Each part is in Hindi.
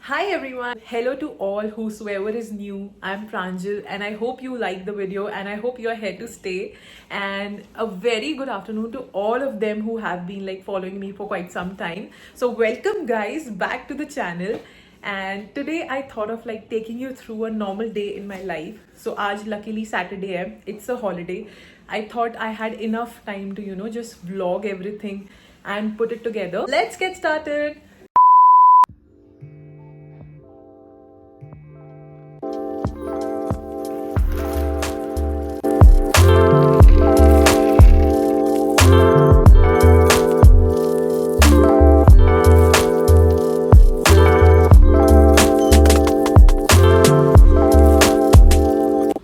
Hi everyone. Hello to all whosoever is new. I'm Pranjal and I hope you like the video and I hope you're here to stay. And a very good afternoon to all of them who have been like following me for quite some time. So welcome guys back to the channel. And today I thought of like taking you through a normal day in my life. So aaj luckily Saturday hai. It's a holiday. I thought I had enough time to just vlog everything and put it together. Let's get started.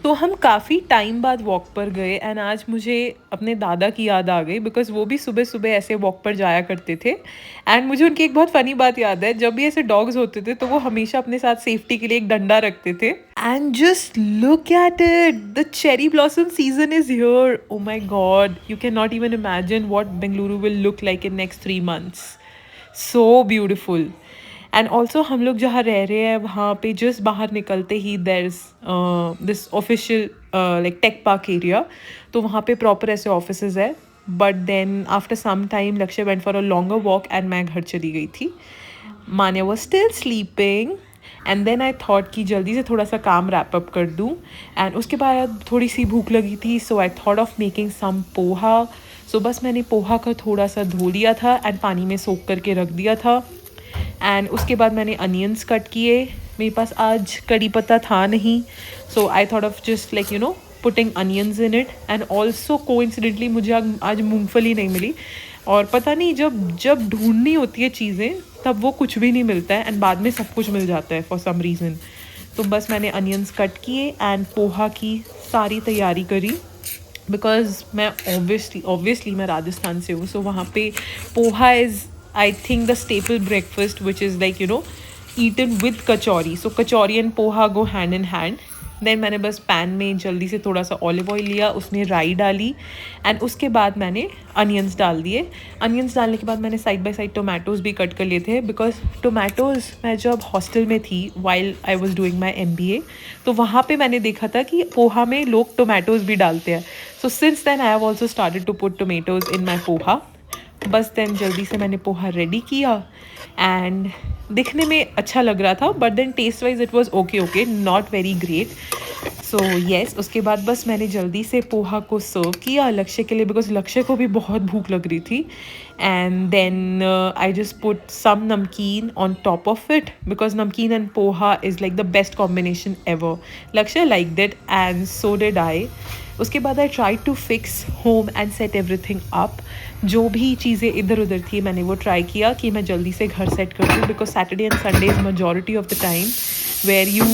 तो हम काफ़ी टाइम बाद वॉक पर गए एंड आज मुझे अपने दादा की याद आ गई बिकॉज़ वो भी सुबह सुबह ऐसे वॉक पर जाया करते थे एंड मुझे उनकी एक बहुत फ़नी बात याद है। जब भी ऐसे डॉग्स होते थे तो वो हमेशा अपने साथ सेफ्टी के लिए एक डंडा रखते थे। And just look at it, the cherry blossom season is here. Oh my God, you can not even imagine what Bengaluru will look like in next 3 months। So beautiful. And also हम लोग जहाँ रह रहे हैं वहाँ पे जस्ट बाहर निकलते ही there is this official like tech park area. तो वहाँ पे प्रॉपर ऐसे ऑफिसेज है। But then after some time Lakshya went for a longer walk and मैं घर चली गई थी। Manya was still sleeping and then I thought कि जल्दी से थोड़ा सा काम रैप अप कर दूँ। एंड उसके बाद थोड़ी सी भूख लगी थी, so I thought of making some poha. So बस मैंने पोहा का थोड़ा सा धो लिया था एंड पानी में सोख करके रख दिया था। एंड उसके बाद मैंने अनियंस कट किए। मेरे पास आज कड़ी पत्ता था नहीं, so I thought of just like putting onions in it. And also coincidentally मुझे आज मूंगफली नहीं मिली। और पता नहीं, जब जब ढूंढनी होती है चीज़ें तब वो कुछ भी नहीं मिलता है एंड बाद में सब कुछ मिल जाता है फॉर सम रीज़न। तो बस मैंने अनियंस कट किए एंड पोहा की सारी तैयारी करी बिकॉज मैं ऑब्वियसली मैं राजस्थान से हूँ। सो वहाँ पे poha is I think the staple breakfast which is like eaten with kachori. So kachori and poha go hand in hand. Then मैंने बस पैन में जल्दी से थोड़ा सा ऑलिव ऑयल लिया, उसमें राई डाली एंड उसके बाद मैंने अनियंस डाल दिए। अनियंस डालने के बाद मैंने साइड बाय साइड टोमेटोज़ भी कट कर लिए थे बिकॉज टोमेटोज़ मैं जब हॉस्टल में थी while I was doing my MBA, तो वहाँ पे मैंने देखा था कि पोहा में लोग टोमेटोज़ भी डालते हैं। So since then I have also started to put tomatoes in my poha. बस देन जल्दी से मैंने पोहा रेडी किया एंड दिखने में अच्छा लग रहा था but then taste wise it was okay, not very great. So yes, उसके बाद बस मैंने जल्दी से पोहा को सर्व किया लक्ष्य के लिए बिकॉज लक्ष्य को भी बहुत भूख लग रही थी। And then I just put some namkeen on top of it because namkeen and poha is like the best combination ever. Lakshya like that and so did I. उसके बाद I try to fix home and set everything up. जो भी चीज़ें इधर उधर थी मैंने वो ट्राई किया कि मैं जल्दी से घर सेट कर दूँ because Saturday and Sunday is majority of the time where you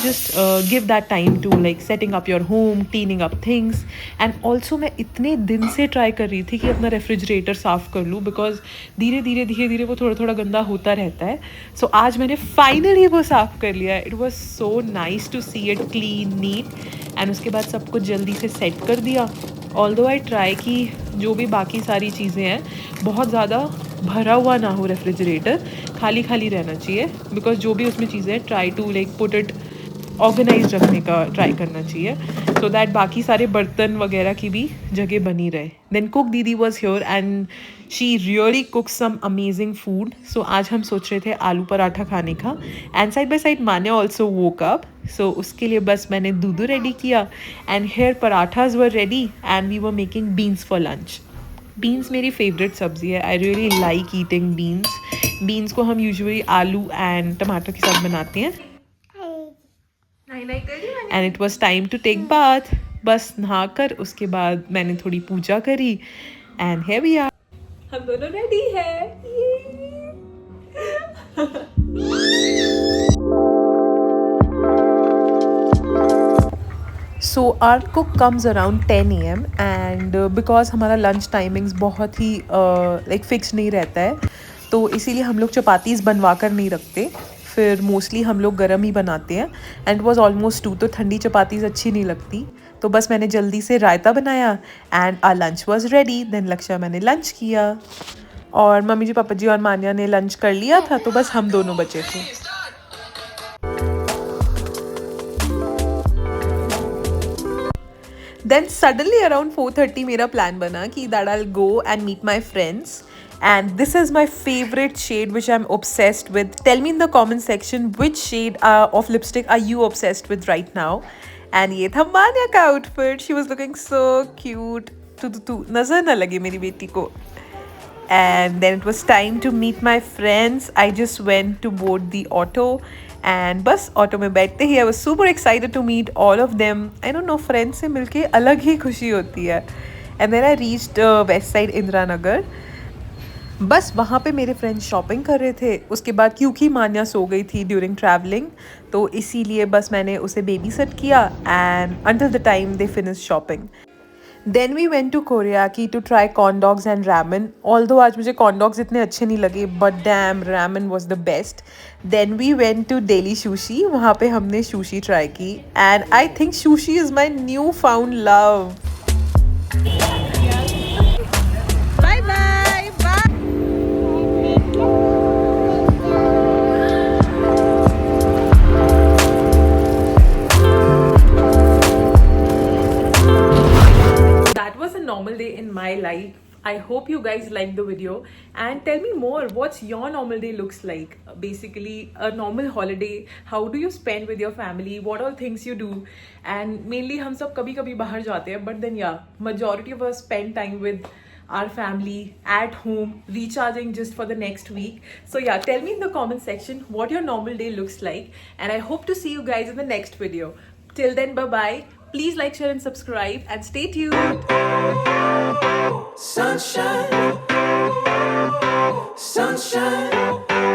just give that time to like setting up your home, cleaning up things. And also मैं इतने दिन से ट्राई कर रही थी कि अपना रेफ्रिजरेटर साफ़ कर लूँ बिकॉज धीरे धीरे वो थोड़ा थोड़ा गंदा होता रहता है। सो आज मैंने फाइनली वो साफ़ कर लिया। It was so nice to see it clean neat and उसके बाद सब कुछ जल्दी से सेट कर दिया। ऑल्दो आई ट्राई कि जो भी बाकी सारी चीज़ें हैं बहुत ज़्यादा भरा हुआ ना हो रेफ्रिजरेटर, खाली खाली रहना चाहिए बिकॉज जो भी उसमें चीज़ें हैं try to like put it organize रखने का ट्राई करना चाहिए सो दैट बाकी सारे बर्तन वगैरह की भी जगह बनी रहे। Then cook didi was here and she really cook some amazing food. So आज हम सोच रहे थे आलू पराठा खाने का and side by side Manya also woke up. So उसके लिए बस मैंने दूध रेडी किया and here parathas were ready and we were making beans for lunch. Beans मेरी फेवरेट सब्ज़ी है। I really like eating beans. Beans को हम यूजुअली आलू एंड टमाटर के साथ बनाते हैं। And it was time to take bath. बस नहा कर उसके बाद मैंने थोड़ी पूजा करी एंड है भी हम दोनों रेडी है। So our cook comes around 10 AM and because हमारा लंच टाइमिंग्स बहुत ही लाइक फिक्स नहीं रहता है तो इसीलिए हम लोग चपातीज़ बनवा कर नहीं रखते, फिर मोस्टली हम लोग गरम ही बनाते हैं। एंड वॉज ऑलमोस्ट 2 तो ठंडी चपातीज़ अच्छी नहीं लगती तो बस मैंने जल्दी से रायता बनाया and our lunch was ready. Then Lakshya मैंने लंच किया। और मम्मी जी, पापा जी और मान्या ने लंच कर लिया था, तो बस हम दोनों बचे थे। Then suddenly around 4:30 मेरा plan बना कि that I'll go and meet my friends. And this is my favorite shade which I'm obsessed with. Tell me in the comment section which shade of lipstick are you obsessed with right now. And ये था मान्या का outfit. She was looking so cute. तू नजर ना लगे मेरी बेटी को. And then it was time to meet my friends. I just went to board the auto. And बस ऑटो में बैठते ही I was super excited to meet all of them. I don't know, friends से मिलके अलग ही खुशी होती है. And then I reached west side Indira Nagar. बस वहाँ पे मेरे फ्रेंड्स शॉपिंग कर रहे थे. उसके बाद क्योंकि मान्या सो गई थी ड्यूरिंग ट्रैवलिंग, तो इसीलिए बस मैंने उसे बेबी सेट किया and until the time they finished shopping. Then we went to Koreaki to try corn dogs and ramen. Although आज मुझे corn dogs इतने अच्छे नहीं लगे, but damn, ramen was the best. Then we went to Delhi Sushi. वहाँ पे हमने sushi try की. And I think sushi is my newfound love. Bye bye. Bye. That was a normal day in my life. I hope you guys liked the video and tell me more, what's your normal day looks like. Basically a normal holiday, how do you spend with your family, what all things you do. And mainly हम सब कभी कभी बाहर जाते हैं, but then yeah, majority of us spend time with our family at home, recharging just for the next week. So yeah, tell me in the comment section what your normal day looks like, and I hope to see you guys in the next video. Till then, bye bye. Please like, share and subscribe and stay tuned. Sunshine, sunshine.